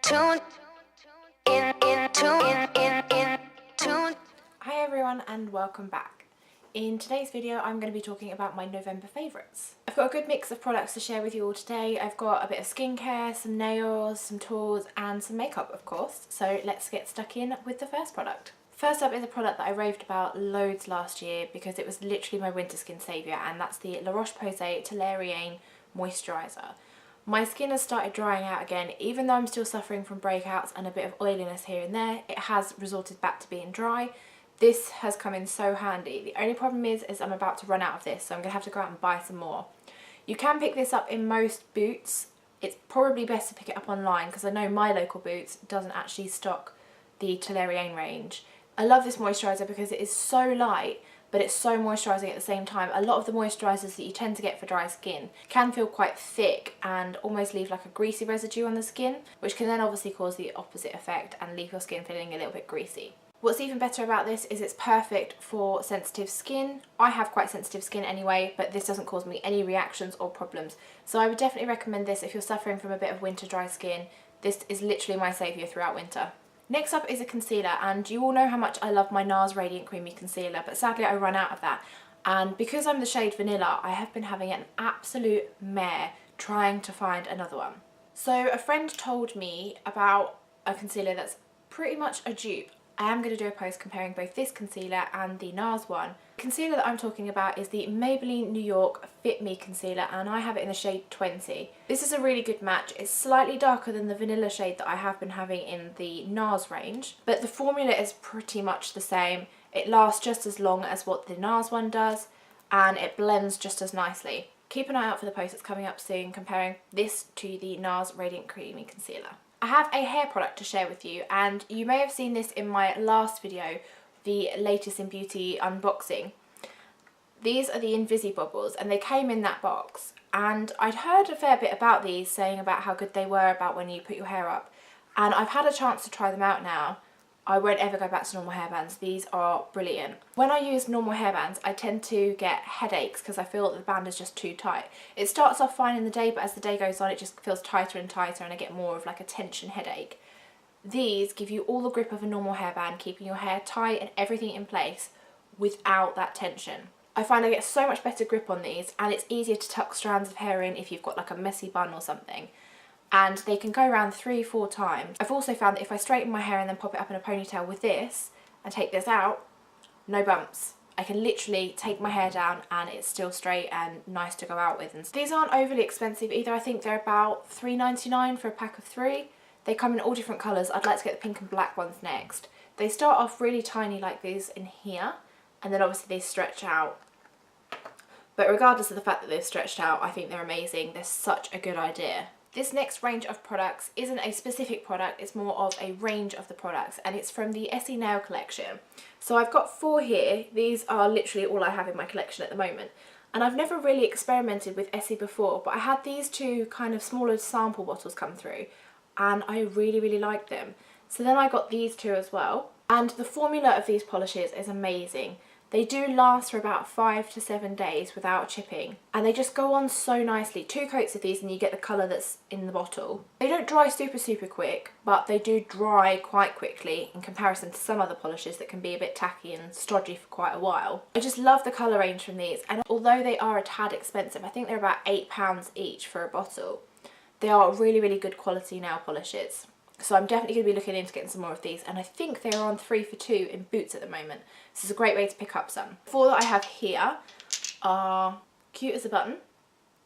Hi everyone and welcome back. In today's video I'm going to be talking about my November favourites. I've got a good mix of products to share with you all today. I've got a bit of skincare, some nails, some tools and some makeup of course. So let's get stuck in with the first product. First up is a product that I raved about loads last year because it was literally my winter skin saviour, and that's the La Roche Posay Toleriane Moisturiser. My skin has started drying out again. Even though I'm still suffering from breakouts and a bit of oiliness here and there, it has resorted back to being dry. This has come in so handy. The only problem is I'm about to run out of this, so I'm going to have to go out and buy some more. You can pick this up in most Boots. It's probably best to pick it up online because I know my local Boots doesn't actually stock the Toleriane range. I love this moisturiser because it is so light, but it's so moisturising at the same time. A lot of the moisturisers that you tend to get for dry skin can feel quite thick and almost leave like a greasy residue on the skin, which can then obviously cause the opposite effect and leave your skin feeling a little bit greasy. What's even better about this is it's perfect for sensitive skin. I have quite sensitive skin anyway, but this doesn't cause me any reactions or problems. So I would definitely recommend this if you're suffering from a bit of winter dry skin. This is literally my saviour throughout winter. Next up is a concealer, and you all know how much I love my NARS Radiant Creamy Concealer, but sadly I run out of that. And because I'm the shade Vanilla, I have been having an absolute mare trying to find another one. So a friend told me about a concealer that's pretty much a dupe. I am going to do a post comparing both this concealer and the NARS one. The concealer that I'm talking about is the Maybelline New York Fit Me Concealer, and I have it in the shade 20. This is a really good match. It's slightly darker than the vanilla shade that I have been having in the NARS range, but the formula is pretty much the same. It lasts just as long as what the NARS one does, and it blends just as nicely. Keep an eye out for the post that's coming up soon comparing this to the NARS Radiant Creamy Concealer. I have a hair product to share with you, and you may have seen this in my last video, the latest in beauty unboxing. These are the Invisibobbles, and they came in that box, and I'd heard a fair bit about these, saying about how good they were about when you put your hair up, and I've had a chance to try them out now. I won't ever go back to normal hairbands. These are brilliant. When I use normal hairbands, I tend to get headaches because I feel that the band is just too tight. It starts off fine in the day, but as the day goes on, it just feels tighter and tighter, and I get more of like a tension headache. These give you all the grip of a normal hairband, keeping your hair tight and everything in place without that tension. I find I get so much better grip on these, and it's easier to tuck strands of hair in if you've got like a messy bun or something. And they can go around 3-4 times. I've also found that if I straighten my hair and then pop it up in a ponytail with this and take this out, no bumps. I can literally take my hair down and it's still straight and nice to go out with. And these aren't overly expensive either. I think they're about $3.99 for a pack of 3. They come in all different colours. I'd like to get the pink and black ones next. They start off really tiny like these in here, and then obviously they stretch out. But regardless of the fact that they've stretched out, I think they're amazing. They're such a good idea. This next range of products isn't a specific product, it's more of a range of the products, and it's from the Essie nail collection. So I've got 4 here. These are literally all I have in my collection at the moment. And I've never really experimented with Essie before, but I had these 2 kind of smaller sample bottles come through, and I really liked them. So then I got these 2 as well. And the formula of these polishes is amazing. They do last for about 5 to 7 days without chipping, and they just go on so nicely. 2 coats of these and you get the colour that's in the bottle. They don't dry super quick, but they do dry quite quickly in comparison to some other polishes that can be a bit tacky and stodgy for quite a while. I just love the colour range from these, and although they are a tad expensive, I think they're about £8 each for a bottle, they are really good quality nail polishes. So I'm definitely going to be looking into getting some more of these, and I think they are on 3 for 2 in Boots at the moment. This is a great way to pick up some. 4 that I have here are Cute as a Button,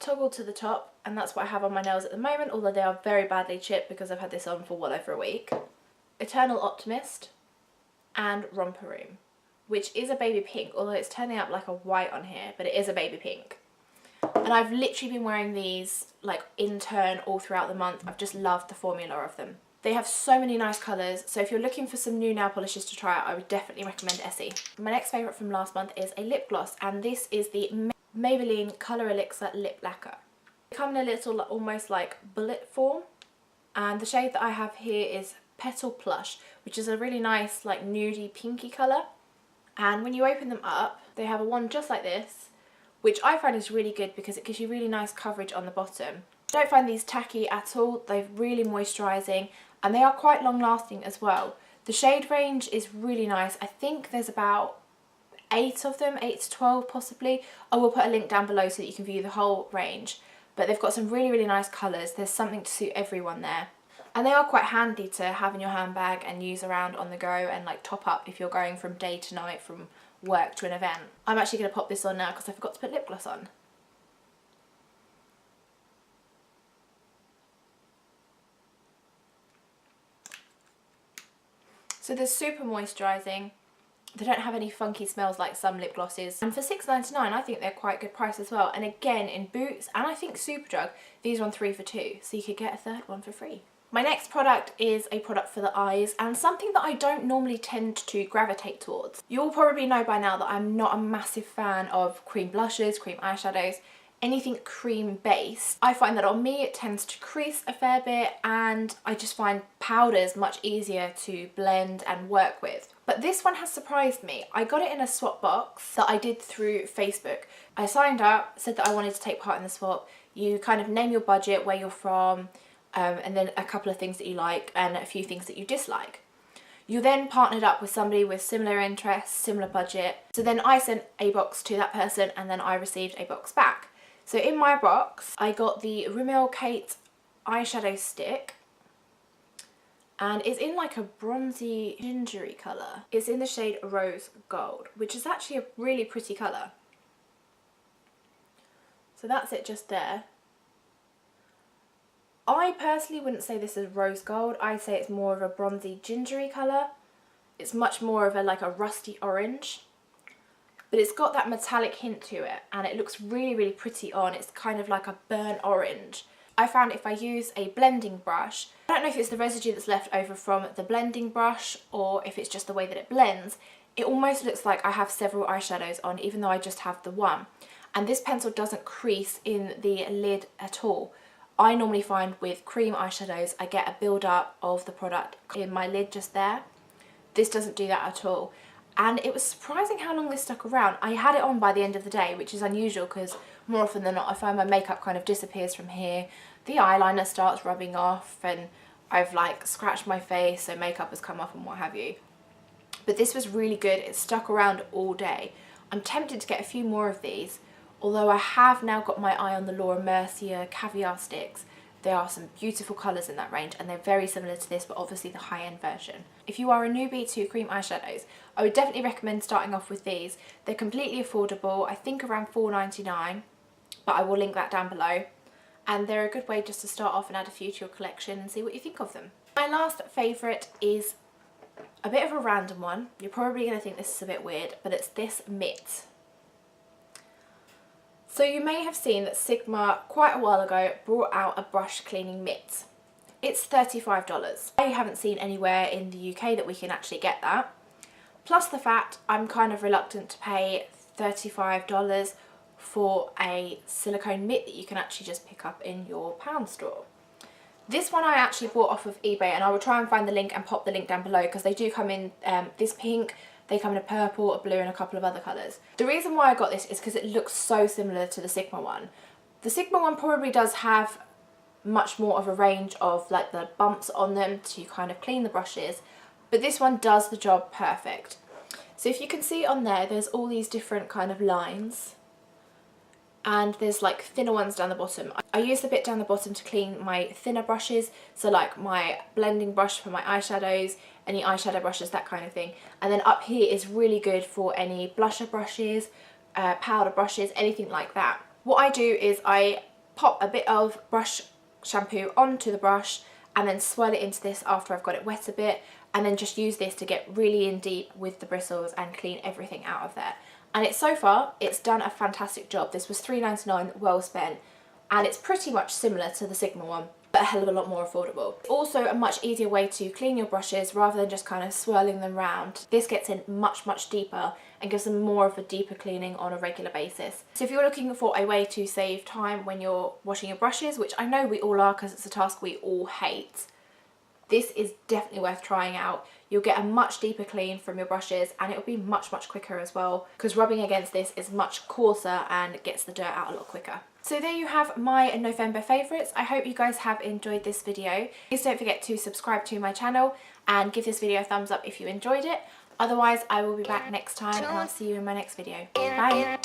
Toggle to the Top, and that's what I have on my nails at the moment, although they are very badly chipped because I've had this on for well over a week. Eternal Optimist, and Romper, which is a baby pink, although it's turning out like a white on here, but it is a baby pink. And I've literally been wearing these like in turn all throughout the month. I've just loved the formula of them. They have so many nice colours, so if you're looking for some new nail polishes to try out, I would definitely recommend Essie. My next favourite from last month is a lip gloss, and this is the Maybelline Colour Elixir Lip Lacquer. They come in a little almost like bullet form, and the shade that I have here is Petal Plush, which is a really nice like nudie pinky colour. And when you open them up, they have a wand just like this, which I find is really good because it gives you really nice coverage on the bottom. I don't find these tacky at all. They're really moisturising, and they are quite long lasting as well. The shade range is really nice. I think there's about 8 of them, 8 to 12 possibly. I will put a link down below so that you can view the whole range. But they've got some really, really nice colours. There's something to suit everyone there. And they are quite handy to have in your handbag and use around on the go and like top up if you're going from day to night, from work to an event. I'm actually going to pop this on now because I forgot to put lip gloss on. So they're super moisturising. They don't have any funky smells like some lip glosses. And for $6.99 I think they're quite a good price as well. And again, in Boots and I think Superdrug, these are on 3 for 2. So you could get a third one for free. My next product is a product for the eyes, and something that I don't normally tend to gravitate towards. You'll probably know by now that I'm not a massive fan of cream blushes, cream eyeshadows, anything cream based. I find that on me it tends to crease a fair bit, and I just find powders much easier to blend and work with. But this one has surprised me. I got it in a swap box that I did through Facebook. I signed up, said that I wanted to take part in the swap. You kind of name your budget, where you're from, and then a couple of things that you like and a few things that you dislike. You then partnered up with somebody with similar interests, similar budget. So then I sent a box to that person and then I received a box back. So in my box, I got the Rimmel Kate eyeshadow stick, and it's in like a bronzy gingery colour. It's in the shade Rose Gold, which is actually a really pretty colour. So that's it just there. I personally wouldn't say this is rose gold. I'd say it's more of a bronzy gingery colour. It's much more of a like a rusty orange. But it's got that metallic hint to it and it looks really, really pretty on. It's kind of like a burnt orange. I found if I use a blending brush, I don't know if it's the residue that's left over from the blending brush or if it's just the way that it blends, it almost looks like I have several eyeshadows on even though I just have the one. And this pencil doesn't crease in the lid at all. I normally find with cream eyeshadows I get a build up of the product in my lid just there. This doesn't do that at all. And it was surprising how long this stuck around. I had it on by the end of the day, which is unusual because more often than not I find my makeup kind of disappears from here. The eyeliner starts rubbing off and I've like scratched my face so makeup has come off and what have you. But this was really good. It stuck around all day. I'm tempted to get a few more of these. Although I have now got my eye on the Laura Mercier Caviar Sticks. There are some beautiful colours in that range and they're very similar to this, but obviously the high-end version. If you are a newbie to cream eyeshadows, I would definitely recommend starting off with these. They're completely affordable, I think around $4.99, but I will link that down below. And they're a good way just to start off and add a few to your collection and see what you think of them. My last favourite is a bit of a random one. You're probably going to think this is a bit weird, but it's this mitt. So you may have seen that Sigma quite a while ago brought out a brush cleaning mitt. It's $35. I haven't seen anywhere in the UK that we can actually get that. Plus the fact I'm kind of reluctant to pay $35 for a silicone mitt that you can actually just pick up in your pound store. This one I actually bought off of eBay and I will try and find the link and pop the link down below because they do come in this pink. They come in a purple, a blue and a couple of other colours. The reason why I got this is because it looks so similar to the Sigma one. The Sigma one probably does have much more of a range of like the bumps on them to kind of clean the brushes, but this one does the job perfect. So if you can see on there, there's all these different kind of lines and there's like thinner ones down the bottom. I use the bit down the bottom to clean my thinner brushes, so like my blending brush for my eyeshadows, any eyeshadow brushes, that kind of thing. And then up here is really good for any blusher brushes, powder brushes, anything like that. What I do is I pop a bit of brush shampoo onto the brush and then swirl it into this after I've got it wet a bit, and then just use this to get really in deep with the bristles and clean everything out of there. And so far, it's done a fantastic job. This was $3.99, well spent, and it's pretty much similar to the Sigma one, but a hell of a lot more affordable. Also a much easier way to clean your brushes rather than just kind of swirling them round. This gets in much, much deeper and gives them more of a deeper cleaning on a regular basis. So if you're looking for a way to save time when you're washing your brushes, which I know we all are because it's a task we all hate, This is definitely worth trying out. You'll get a much deeper clean from your brushes, and it'll be much quicker as well, because rubbing against this is much coarser and gets the dirt out a lot quicker. So there you have my November favourites. I hope you guys have enjoyed this video. Please don't forget to subscribe to my channel and give this video a thumbs up if you enjoyed it. Otherwise, I will be back next time, and I'll see you in my next video. Bye!